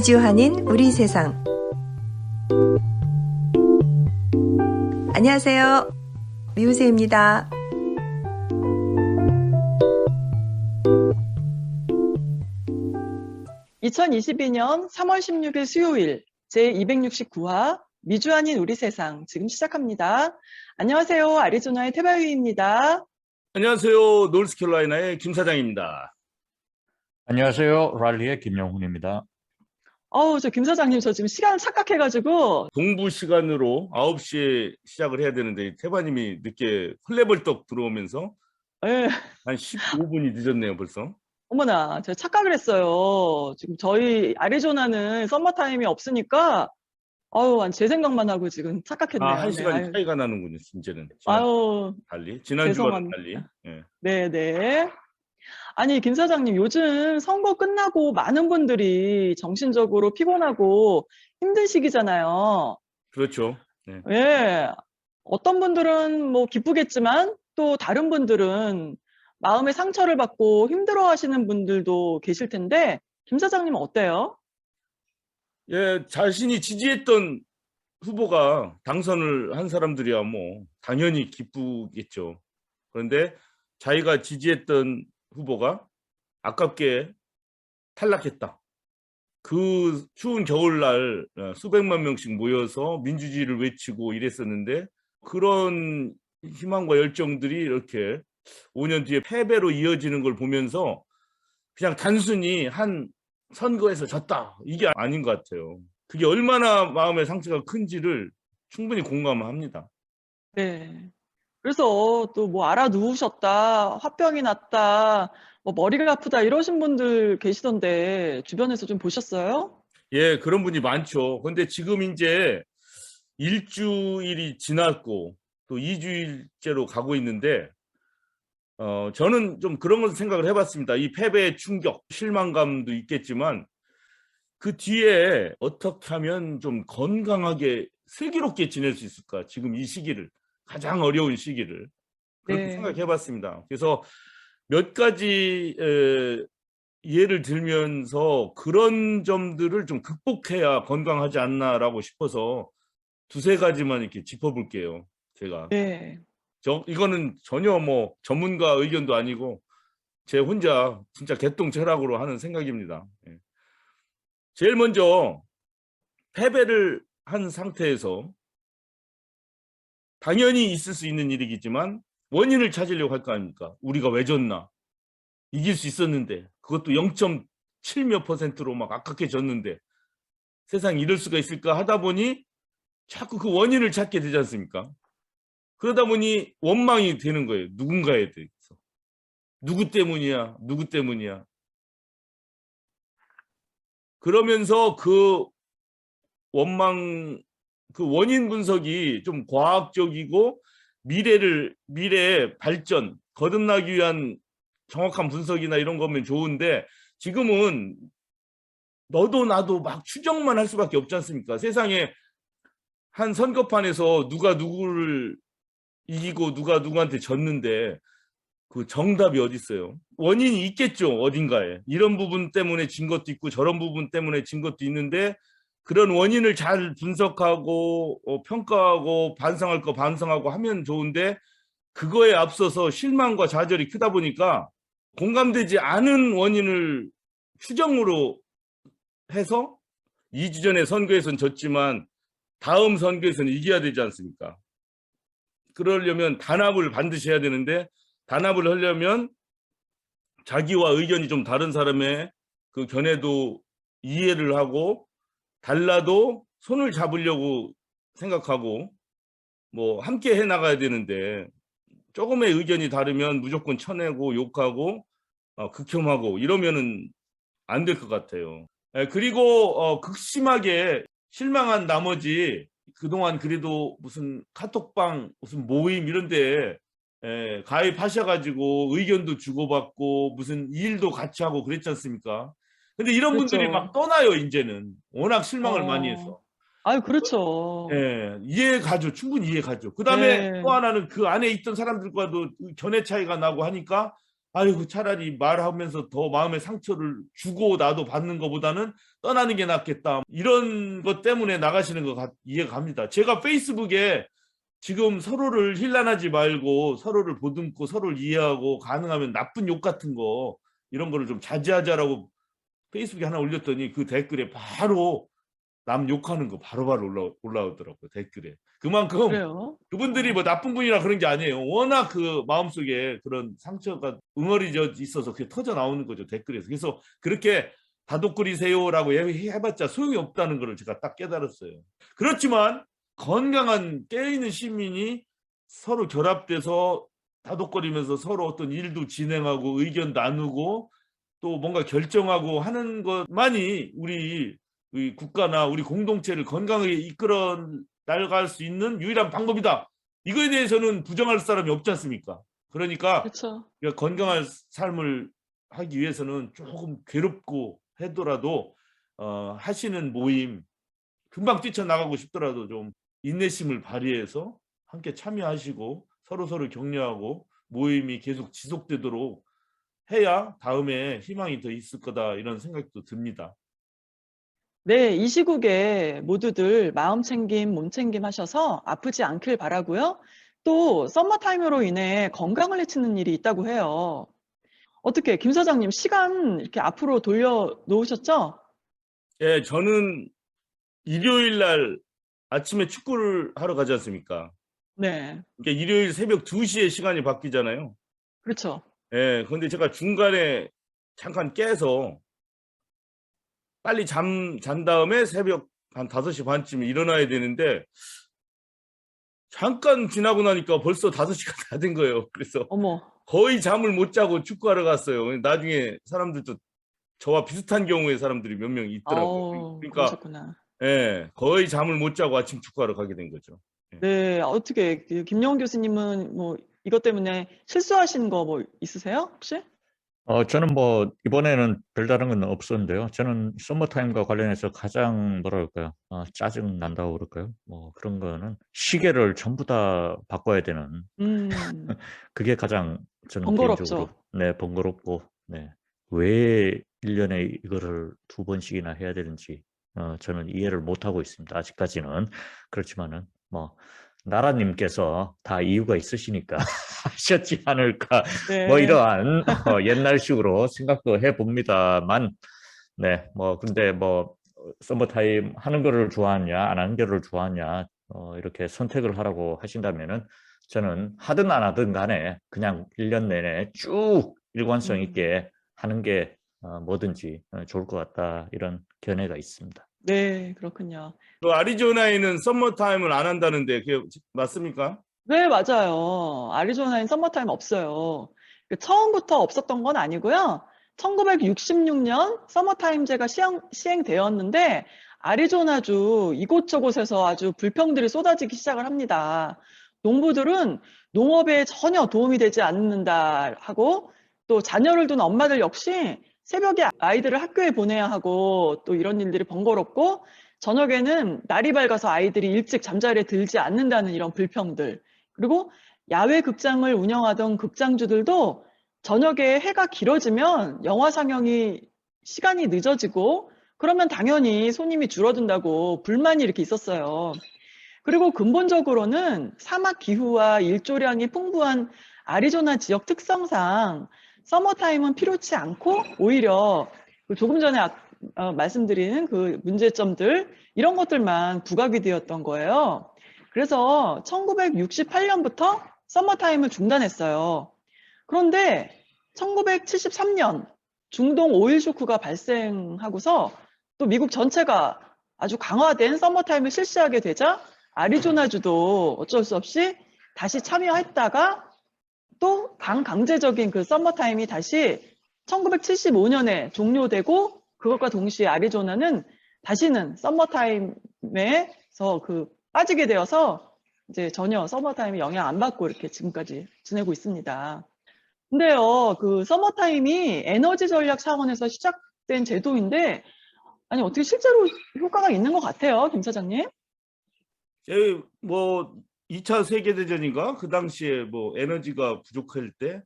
이주한인 우리 세상. 안녕하세요. 미우새입니다. (2022년 3월 16일) 수요일 제269화 미주한인 우리 세상 지금 시작합니다. 안녕하세요. 애리조나의 태바유입니다. 안녕하세요. 노스캐롤라이나의 김 사장입니다. 안녕하세요. 랄리의 김영훈입니다. 저 김 사장님, 저 지금 시간을 착각해가지고 동부 시간으로 9시에 시작을 해야 되는데 태바님이 늦게 헐레벌떡 들어오면서 예. 한 15분이 늦었네요, 벌써. 어머나, 제가 착각을 했어요. 지금 저희 애리조나는 썸머타임이 없으니까 제 생각만 하고 지금 착각했네요. 한 네, 시간이 차이가 나는군요, 이제는. 달리. 지난주와는 죄송합니다. 달리. 예. 네네. 아니, 김 사장님, 요즘 선거 끝나고 많은 분들이 정신적으로 피곤하고 힘든 시기잖아요. 그렇죠. 네. 예. 어떤 분들은 뭐 기쁘겠지만 또 다른 분들은 마음의 상처를 받고 힘들어 하시는 분들도 계실 텐데, 김 사장님은 어때요? 예, 자신이 지지했던 후보가 당선을 한 사람들이야 뭐 당연히 기쁘겠죠. 그런데 자기가 지지했던 후보가 아깝게 탈락했다. 그 추운 겨울날 수백만 명씩 모여서 민주주의를 외치고 이랬었는데 그런 희망과 열정들이 이렇게 5년 뒤에 패배로 이어지는 걸 보면서 그냥 단순히 한 선거에서 졌다 이게 아닌 것 같아요. 그게 얼마나 마음의 상처가 큰지를 충분히 공감합니다. 네. 그래서 또 뭐 알아누우셨다, 화병이 났다, 뭐 머리가 아프다 이러신 분들 계시던데 주변에서 좀 보셨어요? 예, 그런 분이 많죠. 근데 지금 이제 일주일이 지났고 또 2주일째로 가고 있는데 저는 좀 그런 걸 생각을 해봤습니다. 이 패배의 충격, 실망감도 있겠지만 그 뒤에 어떻게 하면 좀 건강하게 슬기롭게 지낼 수 있을까? 지금 이 시기를, 가장 어려운 시기를 그렇게 네. 생각해봤습니다. 그래서 몇 가지 예를 들면서 그런 점들을 좀 극복해야 건강하지 않나라고 싶어서 두세 가지만 이렇게 짚어볼게요. 제가. 네. 이거는 전혀 뭐 전문가 의견도 아니고 제 혼자 진짜 개똥철학으로 하는 생각입니다. 예. 제일 먼저 패배를 한 상태에서 당연히 있을 수 있는 일이겠지만 원인을 찾으려고 할 거 아닙니까? 우리가 왜 졌나? 이길 수 있었는데 그것도 0.7 몇 %로 막 아깝게 졌는데 세상에 이럴 수가 있을까 하다 보니 자꾸 그 원인을 찾게 되지 않습니까? 그러다 보니 원망이 되는 거예요. 누군가에 대해서. 누구 때문이야? 누구 때문이야? 그러면서 그 원망, 그 원인 분석이 좀 과학적이고 미래의 발전, 거듭나기 위한 정확한 분석이나 이런 거면 좋은데 지금은 너도 나도 막 추정만 할 수밖에 없지 않습니까? 세상에 한 선거판에서 누가 누구를 이기고 누가 누구한테 졌는데 그 정답이 어디 있어요? 원인이 있겠죠, 어딘가에. 이런 부분 때문에 진 것도 있고 저런 부분 때문에 진 것도 있는데 그런 원인을 잘 분석하고 평가하고 반성할 거 반성하고 하면 좋은데 그거에 앞서서 실망과 좌절이 크다 보니까 공감되지 않은 원인을 추정으로 해서 2주 전에 선거에서는 졌지만 다음 선거에서는 이겨야 되지 않습니까? 그러려면 단합을 반드시 해야 되는데 단합을 하려면 자기와 의견이 좀 다른 사람의 그 견해도 이해를 하고 달라도 손을 잡으려고 생각하고 뭐 함께 해 나가야 되는데 조금의 의견이 다르면 무조건 쳐내고 욕하고 극혐하고 이러면은 안 될 것 같아요. 그리고 극심하게 실망한 나머지 그동안 그래도 무슨 카톡방 무슨 모임 이런 데 가입하셔가지고 의견도 주고받고 무슨 일도 같이 하고 그랬지 않습니까? 근데 이런 분들이 그렇죠. 막 떠나요, 이제는. 워낙 실망을 많이 해서. 그렇죠. 이해가죠. 충분히 이해가죠. 그 다음에 네. 또 하나는 그 안에 있던 사람들과도 견해 차이가 나고 하니까 아이고 차라리 말하면서 더 마음의 상처를 주고 나도 받는 것보다는 떠나는 게 낫겠다. 이런 것 때문에 나가시는 거 이해가 갑니다. 제가 페이스북에 지금 서로를 힐난하지 말고 서로를 보듬고 서로를 이해하고 가능하면 나쁜 욕 같은 거 이런 거를 좀 자제하자라고 페이스북에 하나 올렸더니 그 댓글에 바로 남 욕하는 거 바로바로 올라오더라고요. 댓글에. 그만큼 그래요? 그분들이 뭐 나쁜 분이라 그런 게 아니에요. 워낙 그 마음속에 그런 상처가 응어리져 있어서 그게 터져 나오는 거죠. 댓글에서. 그래서 그렇게 다독거리세요라고 해봤자 소용이 없다는 걸 제가 딱 깨달았어요. 그렇지만 건강한 깨어있는 시민이 서로 결합돼서 다독거리면서 서로 어떤 일도 진행하고 의견 나누고 또 뭔가 결정하고 하는 것만이 우리 국가나 우리 공동체를 건강하게 이끌어 나갈 수 있는 유일한 방법이다. 이거에 대해서는 부정할 사람이 없지 않습니까? 그러니까 그렇죠. 건강한 삶을 하기 위해서는 조금 괴롭고 하더라도 하시는 모임 금방 뛰쳐나가고 싶더라도 좀 인내심을 발휘해서 함께 참여하시고 서로 격려하고 모임이 계속 지속되도록 해야 다음에 희망이 더 있을 거다 이런 생각도 듭니다. 네, 이 시국에 모두들 마음 챙김, 몸 챙김 하셔서 아프지 않길 바라고요. 또 썸머타임으로 인해 건강을 해치는 일이 있다고 해요. 어떻게 김 사장님 시간 이렇게 앞으로 돌려 놓으셨죠? 예, 저는 일요일 날 아침에 축구를 하러 가지 않습니까? 네, 그러니까 일요일 새벽 2시에 시간이 바뀌잖아요. 그렇죠. 예, 그런데 제가 중간에 잠깐 깨서 빨리 잔 다음에 새벽 한 5시 반쯤에 일어나야 되는데 잠깐 지나고 나니까 벌써 5시가 다 된 거예요. 그래서 어머, 거의 잠을 못 자고 축구하러 갔어요. 나중에 사람들도 저와 비슷한 경우의 사람들이 몇 명 있더라고요. 아우, 그러니까 그러셨구나. 예, 거의 잠을 못 자고 아침 축구하러 가게 된 거죠. 예. 네, 어떻게 그 김영훈 교수님은 뭐 이것 때문에 실수하신 거 뭐 있으세요, 혹시? 저는 뭐 이번에는 별다른 건 없었는데요. 저는 서머타임과 관련해서 가장 뭐랄까요, 짜증 난다고 그럴까요? 뭐 그런 거는 시계를 전부 다 바꿔야 되는 음, 그게 가장 저는 개인적으로 번거롭죠. 번거롭고 왜 1년에 이거를 2번씩이나 해야 되는지 저는 이해를 못 하고 있습니다. 아직까지는. 그렇지만은 뭐 나라님께서 다 이유가 있으시니까 하셨지 않을까 뭐 네, 이러한 옛날식으로 생각도 해봅니다만 뭐 근데 뭐 서머타임 하는 거를 좋아하냐 안 하는 거를 좋아하냐 이렇게 선택을 하라고 하신다면은 저는 하든 안 하든 간에 그냥 1년 내내 쭉 일관성 있게 하는 게 뭐든지 좋을 것 같다 이런 견해가 있습니다. 네, 그렇군요. 또 아리조나에는 썸머타임을 안 한다는데 그게 맞습니까? 네, 맞아요. 아리조나엔 서머타임 없어요. 처음부터 없었던 건 아니고요. 1966년 서머타임제가 시행되었는데 아리조나주 이곳저곳에서 아주 불평들이 쏟아지기 시작을 합니다. 농부들은 농업에 전혀 도움이 되지 않는다 하고 또 자녀를 둔 엄마들 역시 새벽에 아이들을 학교에 보내야 하고 또 이런 일들이 번거롭고 저녁에는 날이 밝아서 아이들이 일찍 잠자리에 들지 않는다는 이런 불평들. 그리고 야외 극장을 운영하던 극장주들도 저녁에 해가 길어지면 영화 상영이 시간이 늦어지고 그러면 당연히 손님이 줄어든다고 불만이 이렇게 있었어요. 그리고 근본적으로는 사막 기후와 일조량이 풍부한 아리조나 지역 특성상 서머타임은 필요치 않고 오히려 조금 전에 말씀드린 그 문제점들 이런 것들만 부각이 되었던 거예요. 그래서 1968년부터 서머타임을 중단했어요. 그런데 1973년 중동 오일 쇼크가 발생하고서 또 미국 전체가 아주 강화된 서머타임을 실시하게 되자 아리조나주도 어쩔 수 없이 다시 참여했다가 또 강제적인 그 서머타임이 다시 1975년에 종료되고 그것과 동시에 아리조나는 다시는 서머타임에서 빠지게 되어서 이제 전혀 서머타임에 영향 안 받고 이렇게 지금까지 지내고 있습니다. 근데요, 그 서머타임이 에너지 전략 차원에서 시작된 제도인데, 아니, 어떻게 실제로 효과가 있는 것 같아요, 김 사장님? 뭐 2차 세계대전인가? 그 당시에 뭐 에너지가 부족할 때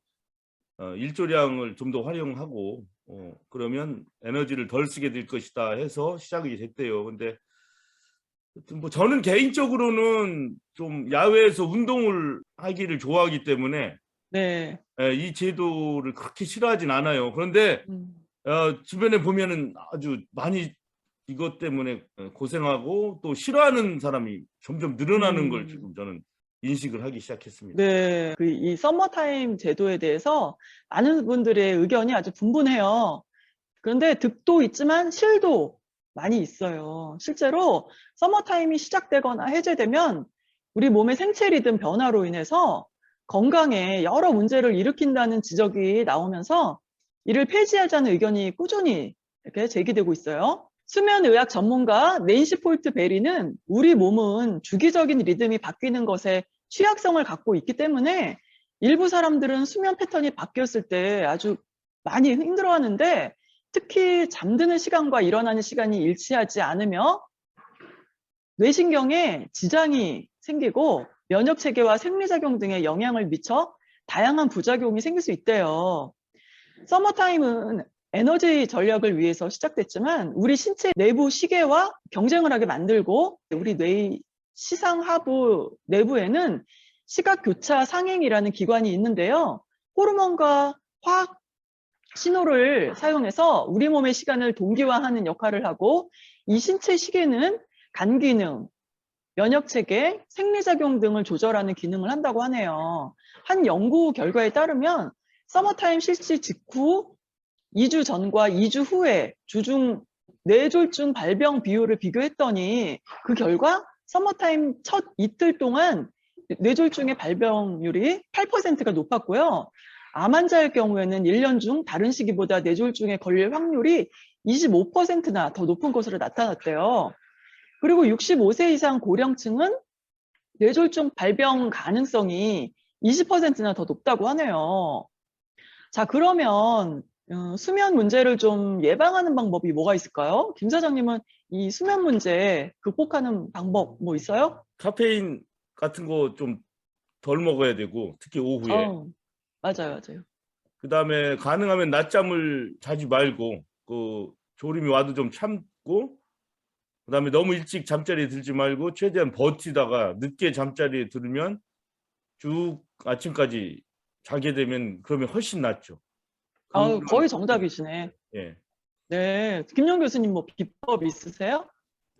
일조량을 좀 더 활용하고 그러면 에너지를 덜 쓰게 될 것이다 해서 시작이 됐대요. 근데 뭐 저는 개인적으로는 좀 야외에서 운동을 하기를 좋아하기 때문에 네. 이 제도를 그렇게 싫어하진 않아요. 그런데 주변에 보면은 아주 많이 이것 때문에 고생하고 또 싫어하는 사람이 점점 늘어나는 걸 지금 저는 인식을 하기 시작했습니다. 네. 이 서머타임 제도에 대해서 많은 분들의 의견이 아주 분분해요. 그런데 득도 있지만 실도 많이 있어요. 실제로 서머타임이 시작되거나 해제되면 우리 몸의 생체 리듬 변화로 인해서 건강에 여러 문제를 일으킨다는 지적이 나오면서 이를 폐지하자는 의견이 꾸준히 이렇게 제기되고 있어요. 수면의학 전문가 낸시 폴트 베리는 우리 몸은 주기적인 리듬이 바뀌는 것에 취약성을 갖고 있기 때문에 일부 사람들은 수면 패턴이 바뀌었을 때 아주 많이 힘들어하는데 특히 잠드는 시간과 일어나는 시간이 일치하지 않으며 뇌신경에 지장이 생기고 면역 체계와 생리작용 등에 영향을 미쳐 다양한 부작용이 생길 수 있대요. 서머타임은 에너지 전략을 위해서 시작됐지만 우리 신체 내부 시계와 경쟁을 하게 만들고 우리 뇌의 시상하부 내부에는 시각교차 상행이라는 기관이 있는데요. 호르몬과 화학 신호를 사용해서 우리 몸의 시간을 동기화하는 역할을 하고 이 신체 시계는 간 기능, 면역 체계, 생리작용 등을 조절하는 기능을 한다고 하네요. 한 연구 결과에 따르면 서머타임 실시 직후 2주 전과 2주 후에 주중 뇌졸중 발병 비율을 비교했더니 그 결과 서머타임 첫 이틀 동안 뇌졸중의 발병률이 8%가 높았고요. 암 환자의 경우에는 1년 중 다른 시기보다 뇌졸중에 걸릴 확률이 25%나 더 높은 것으로 나타났대요. 그리고 65세 이상 고령층은 뇌졸중 발병 가능성이 20%나 더 높다고 하네요. 자, 그러면 수면 문제를 좀 예방하는 방법이 뭐가 있을까요? 김 사장님은 이 수면 문제 극복하는 방법 뭐 있어요? 카페인 같은 거 좀 덜 먹어야 되고 특히 오후에. 맞아요. 그다음에 가능하면 낮잠을 자지 말고 그 졸음이 와도 좀 참고 그다음에 너무 일찍 잠자리에 들지 말고 최대한 버티다가 늦게 잠자리에 들으면 쭉 아침까지 자게 되면 그러면 훨씬 낫죠. 거의 정답이시네. 예. 네, 김용 교수님 뭐 비법 있으세요?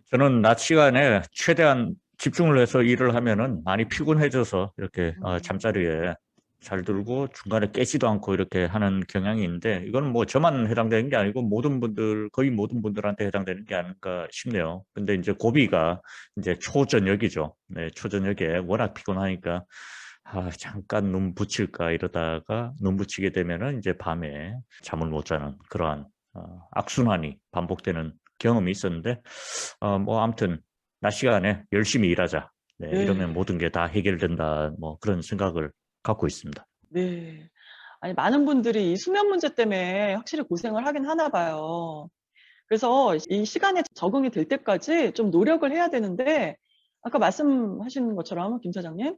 저는 낮 시간에 최대한 집중을 해서 일을 하면은 많이 피곤해져서 이렇게 잠자리에 잘 들고 중간에 깨지도 않고 이렇게 하는 경향이 있는데 이건 뭐 저만 해당되는 게 아니고 모든 분들, 거의 모든 분들한테 해당되는 게 아닐까 싶네요. 근데 이제 고비가 이제 초저녁이죠. 네, 초저녁에 워낙 피곤하니까 잠깐 눈 붙일까 이러다가 눈 붙이게 되면은 이제 밤에 잠을 못 자는 그러한 악순환이 반복되는 경험이 있었는데 뭐 아무튼 낮 시간에 열심히 일하자. 네, 이러면 모든 게 다 해결된다. 뭐 그런 생각을 갖고 있습니다. 네. 아니, 많은 분들이 이 수면 문제 때문에 확실히 고생을 하긴 하나 봐요. 그래서 이 시간에 적응이 될 때까지 좀 노력을 해야 되는데 아까 말씀하신 것처럼 김 사장님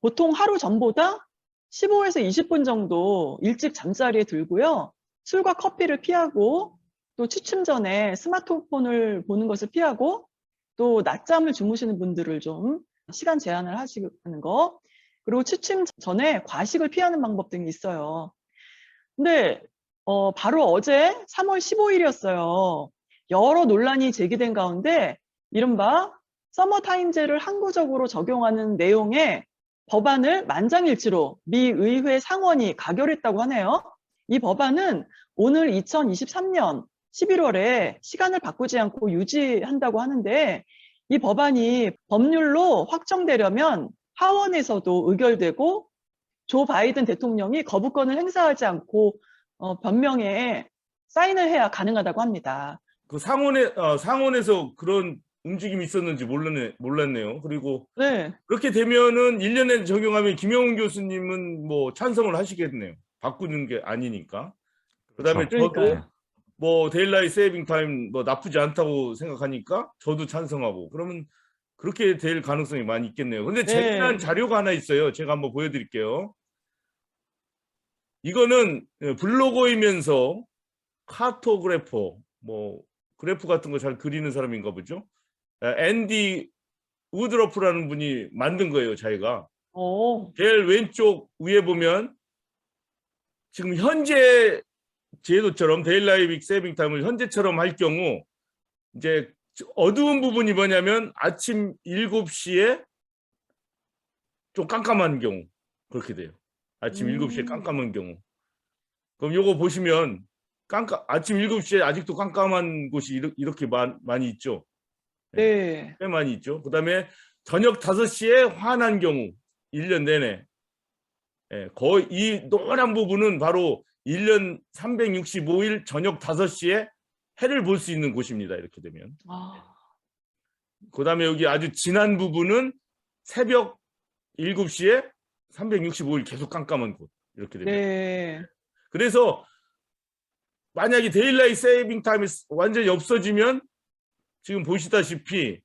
보통 하루 전보다 15에서 20분 정도 일찍 잠자리에 들고요. 술과 커피를 피하고 또 취침 전에 스마트폰을 보는 것을 피하고 또 낮잠을 주무시는 분들을 좀 시간 제한을 하시는 거 그리고 취침 전에 과식을 피하는 방법 등이 있어요. 근데 바로 어제 3월 15일이었어요. 여러 논란이 제기된 가운데 이른바 서머타임제를 항구적으로 적용하는 내용의 법안을 만장일치로 미 의회 상원이 가결했다고 하네요. 이 법안은 오늘 2023년 11월에 시간을 바꾸지 않고 유지한다고 하는데 이 법안이 법률로 확정되려면 하원에서도 의결되고 조 바이든 대통령이 거부권을 행사하지 않고 변명에 사인을 해야 가능하다고 합니다. 그 상원에서 그런 움직임이 있었는지 몰랐네요. 그리고 그렇게 되면은 1년에 적용하면 김영훈 교수님은 뭐 찬성을 하시겠네요. 바꾸는 게 아니니까. 그다음에 저도 뭐 데일라이트 세이빙 타임 뭐 나쁘지 않다고 생각하니까 저도 찬성하고 그러면 그렇게 될 가능성이 많이 있겠네요. 근데 재미난 자료가 하나 있어요. 제가 한번 보여드릴게요. 이거는 블로거이면서 카토그래퍼, 뭐 그래프 같은 거 잘 그리는 사람인가 보죠. 앤디 우드러프라는 분이 만든 거예요, 자기가. 제일 왼쪽 위에 보면 지금 현재 제도처럼 데일라이트 세이빙 타임을 현재처럼 할 경우 이제 어두운 부분이 뭐냐면 아침 7시에 좀 깜깜한 경우 그렇게 돼요. 아침 7시에 깜깜한 경우. 그럼 요거 보시면 아침 7시에 아직도 깜깜한 곳이 이렇게 많이 있죠. 네. 꽤 많이 있죠. 그다음에 저녁 5시에 환한 경우 1년 내내. 거의 이 노란 부분은 바로 1년 365일 저녁 5시에 해를 볼 수 있는 곳입니다. 이렇게 되면. 그다음에 여기 아주 진한 부분은 새벽 7시에 365일 계속 깜깜한 곳. 이렇게 됩니다. 네. 그래서 만약에 데일라이트 세이빙 타임이 완전히 없어지면 지금 보시다시피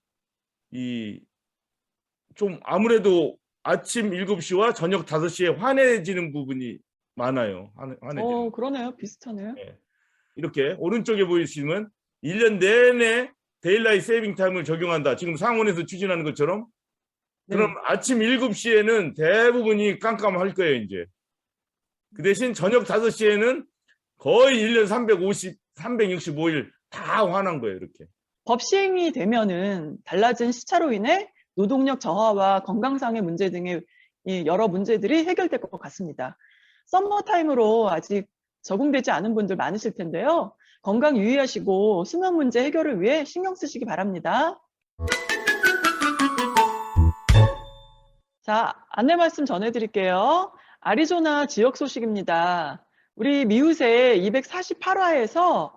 좀 아무래도 아침 7시와 저녁 5시에 환해지는 부분이 많아요. 환해지는. 그러네요. 비슷하네요. 네. 이렇게 오른쪽에 보이시면 1년 내내 데일라이트 세이빙 타임을 적용한다. 지금 상원에서 추진하는 것처럼. 그럼 아침 7시에는 대부분이 깜깜할 거예요, 이제. 그 대신 저녁 5시에는 거의 1년 365일 다 환한 거예요, 이렇게. 법 시행이 되면은 달라진 시차로 인해 노동력 저하와 건강상의 문제 등의 여러 문제들이 해결될 것 같습니다. 썸머타임으로 아직 적응되지 않은 분들 많으실 텐데요. 건강 유의하시고 수면 문제 해결을 위해 신경 쓰시기 바랍니다. 자, 안내 말씀 전해드릴게요. 아리조나 지역 소식입니다. 우리 미우새 248화에서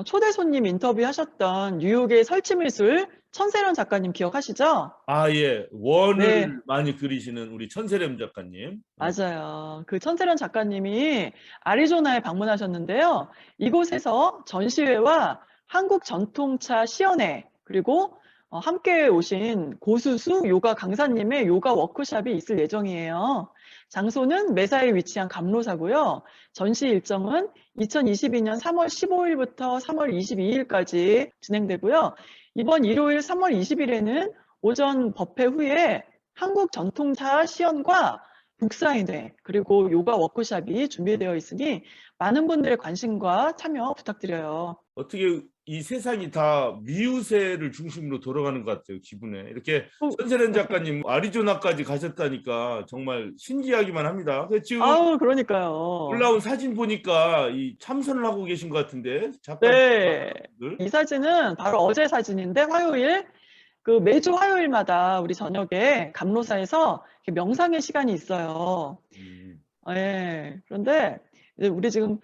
초대 손님 인터뷰하셨던 뉴욕의 설치미술 천세련 작가님 기억하시죠? 예. 원을 네. 많이 그리시는 우리 천세련 작가님. 맞아요. 그 천세련 작가님이 아리조나에 방문하셨는데요. 이곳에서 전시회와 한국 전통차 시연회 그리고 함께 오신 고수수 요가 강사님의 요가 워크숍이 있을 예정이에요. 장소는 매사에 위치한 감로사고요. 전시 일정은 2022년 3월 15일부터 3월 22일까지 진행되고요. 이번 일요일 3월 20일에는 오전 법회 후에 한국 전통차 시연과 북사인회 그리고 요가 워크숍이 준비되어 있으니 많은 분들의 관심과 참여 부탁드려요. 어떻게 이 세상이 다 미우새를 중심으로 돌아가는 것 같아요, 기분에. 이렇게 천세련 작가님 아리조나까지 가셨다니까 정말 신기하기만 합니다. 지금 그러니까요. 올라온 사진 보니까 이 참선을 하고 계신 것 같은데 작가님. 네. 이 사진은 바로 어제 사진인데 화요일 매주 화요일마다 우리 저녁에 감로사에서 명상의 시간이 있어요. 네. 그런데 이제 우리 지금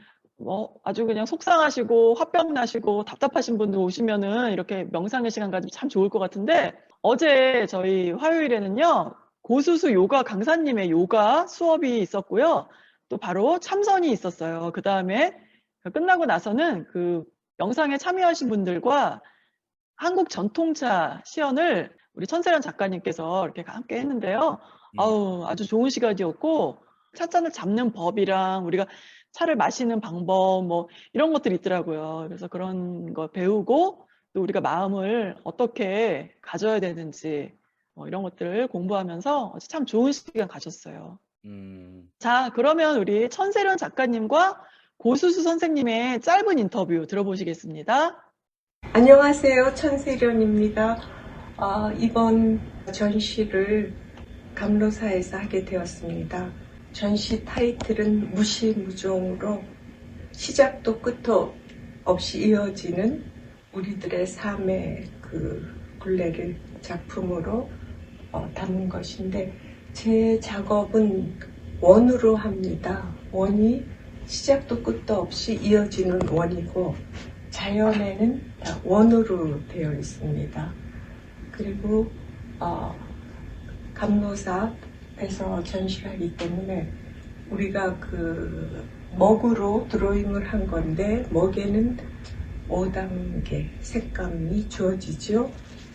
아주 그냥 속상하시고 화병 나시고 답답하신 분들 오시면은 이렇게 명상의 시간 가지면 참 좋을 것 같은데 어제 저희 화요일에는요 고수수 요가 강사님의 요가 수업이 있었고요. 또 바로 참선이 있었어요. 그 다음에 끝나고 나서는 그 명상에 참여하신 분들과 한국 전통차 시연을 우리 천세련 작가님께서 이렇게 함께 했는데요. 아주 좋은 시간이었고 찻잔을 잡는 법이랑 우리가 차를 마시는 방법 뭐 이런 것들이 있더라고요. 그래서 그런 거 배우고 또 우리가 마음을 어떻게 가져야 되는지 이런 것들을 공부하면서 참 좋은 시간 가졌어요. 자, 그러면 우리 천세련 작가님과 고수수 선생님의 짧은 인터뷰 들어보시겠습니다. 안녕하세요. 천세련입니다. 이번 전시를 감로사에서 하게 되었습니다. 전시 타이틀은 무시무종으로 시작도 끝도 없이 이어지는 우리들의 삶의 그 굴레를 작품으로 담은 것인데 제 작업은 원으로 합니다. 원이 시작도 끝도 없이 이어지는 원이고 자연에는 다 원으로 되어 있습니다. 그리고 감로사에서 전시를 하기 때문에 우리가 그 먹으로 드로잉을 한 건데 먹에는 5단계 색감이 주어지죠.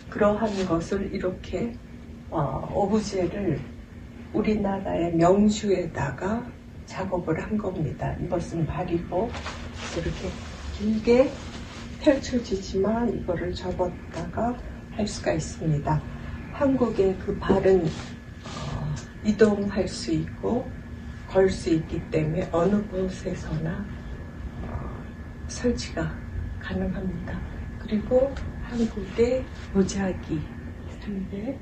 그러한 것을 이렇게 오브제를 우리나라의 명주에다가 작업을 한 겁니다. 이것은 발이고 이렇게 길게 펼쳐지지만 이거를 접었다가 할 수가 있습니다. 한국의 그 발은 이동할 수 있고 걸 수 있기 때문에 어느 곳에서나 설치가 가능합니다. 그리고 한국의 보자기 3대,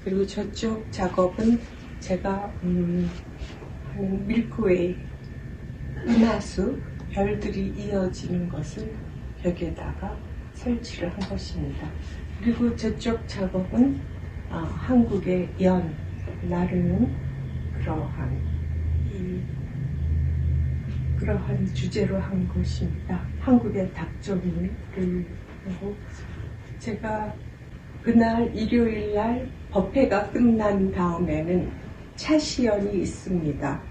그리고 저쪽 작업은 제가 하는 밀크웨이, 은하수, 별들이 이어지는 것을 벽에다가 설치를 한 것입니다. 그리고 저쪽 작업은 한국의 연, 나르는 그러한 주제로 한 것입니다. 한국의 닭종이를 하고, 제가 그날 일요일 날 법회가 끝난 다음에는 차시연이 있습니다.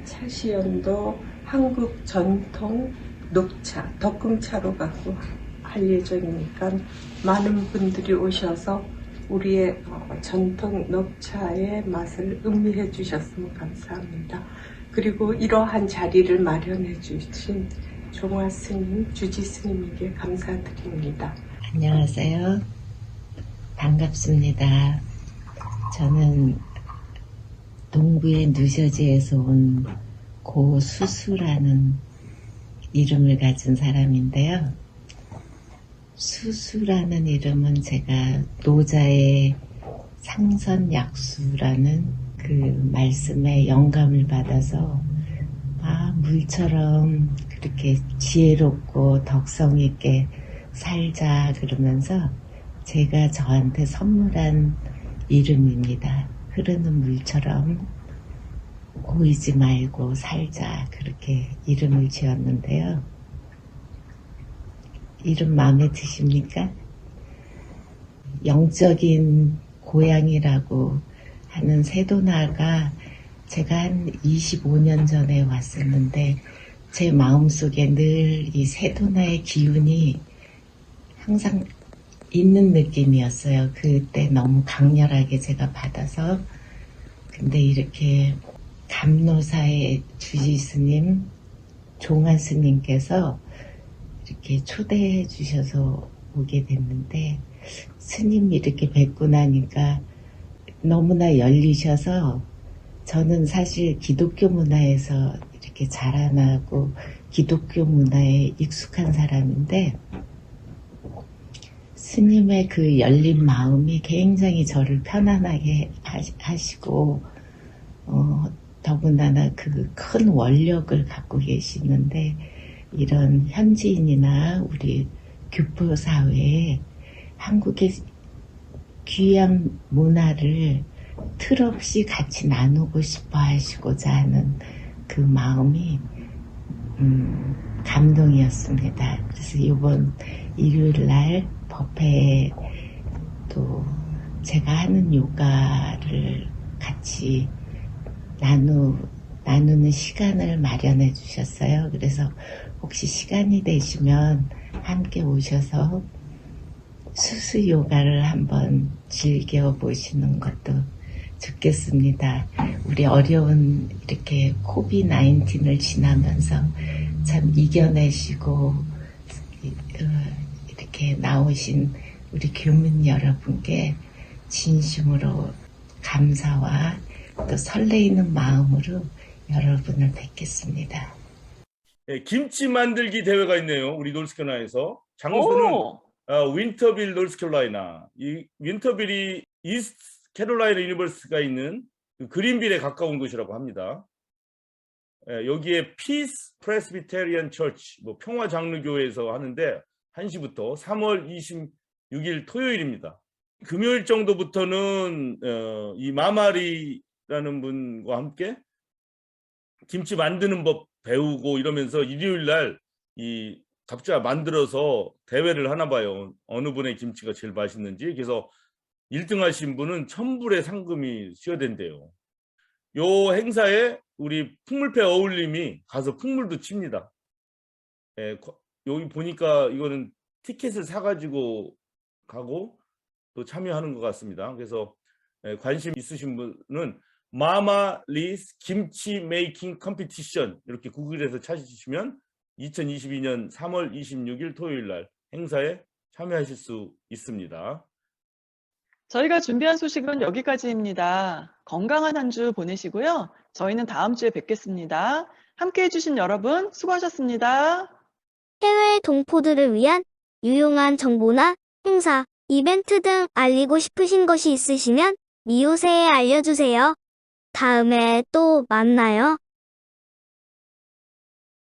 차시연도 한국 전통 녹차, 덕금차로 갖고 할 예정이니까 많은 분들이 오셔서 우리의 전통 녹차의 맛을 음미해 주셨으면 감사합니다. 그리고 이러한 자리를 마련해 주신 종화 스님, 주지 스님에게 감사드립니다. 안녕하세요. 반갑습니다. 저는 동부의 누셔지에서 온 고수수라는 이름을 가진 사람인데요. 수수라는 이름은 제가 노자의 상선약수라는 그 말씀에 영감을 받아서 물처럼 그렇게 지혜롭고 덕성 있게 살자 그러면서 제가 저한테 선물한 이름입니다. 흐르는 물처럼 고이지 말고 살자, 그렇게 이름을 지었는데요. 이름 마음에 드십니까? 영적인 고향이라고 하는 세도나가 제가 한 25년 전에 왔었는데 제 마음속에 늘 이 세도나의 기운이 항상 있는 느낌이었어요. 그때 너무 강렬하게 제가 받아서. 근데 이렇게 감로사의 주지 스님, 종화 스님께서 이렇게 초대해 주셔서 오게 됐는데, 스님 이렇게 뵙고 나니까 너무나 열리셔서, 저는 사실 기독교 문화에서 이렇게 자라나고 기독교 문화에 익숙한 사람인데, 스님의 그 열린 마음이 굉장히 저를 편안하게 하시고, 더군다나 그 큰 원력을 갖고 계시는데, 이런 현지인이나 우리 교포 사회에 한국의 귀한 문화를 틀없이 같이 나누고 싶어 하시고자 하는 그 마음이 감동이었습니다. 그래서 이번 일요일 날 법회에 또 제가 하는 요가를 같이 나누는 시간을 마련해 주셨어요. 그래서 혹시 시간이 되시면 함께 오셔서 수수 요가를 한번 즐겨보시는 것도 좋겠습니다. 우리 어려운 이렇게 코비드-19을 지나면서 참 이겨내시고 이렇게 나오신 우리 교민 여러분께 진심으로 감사와 또 설레이는 마음으로 여러분을 뵙겠습니다. 네, 김치 만들기 대회가 있네요. 우리 노스캐롤라이나에서. 장소는 윈터빌, 노스캐롤라이나. 이 윈터빌이 이스트 캐롤라이나 유니버시티가 있는 그 그린빌에 가까운 곳이라고 합니다. 여기에 피스 프레스비테리안 처치, 평화 장로교회에서 하는데 1시부터 3월 26일 토요일입니다. 금요일 정도부터는 이 마마리라는 분과 함께 김치 만드는 법 배우고 이러면서 일요일 날 이 각자 만들어서 대회를 하나 봐요. 어느 분의 김치가 제일 맛있는지. 그래서 1등 하신 분은 1000불의 상금이 수여된대요. 요 행사에 우리 풍물패 어울림이 가서 풍물도 칩니다. 여기 보니까 이거는 티켓을 사가지고 가고 또 참여하는 것 같습니다. 그래서 관심 있으신 분은 마마리스 김치 메이킹 컴피티션 이렇게 구글에서 찾으시면 2022년 3월 26일 토요일 날 행사에 참여하실 수 있습니다. 저희가 준비한 소식은 여기까지입니다. 건강한 한 주 보내시고요. 저희는 다음 주에 뵙겠습니다. 함께 해주신 여러분 수고하셨습니다. 해외 동포들을 위한 유용한 정보나 행사, 이벤트 등 알리고 싶으신 것이 있으시면 미우새에 알려주세요. 다음에 또 만나요.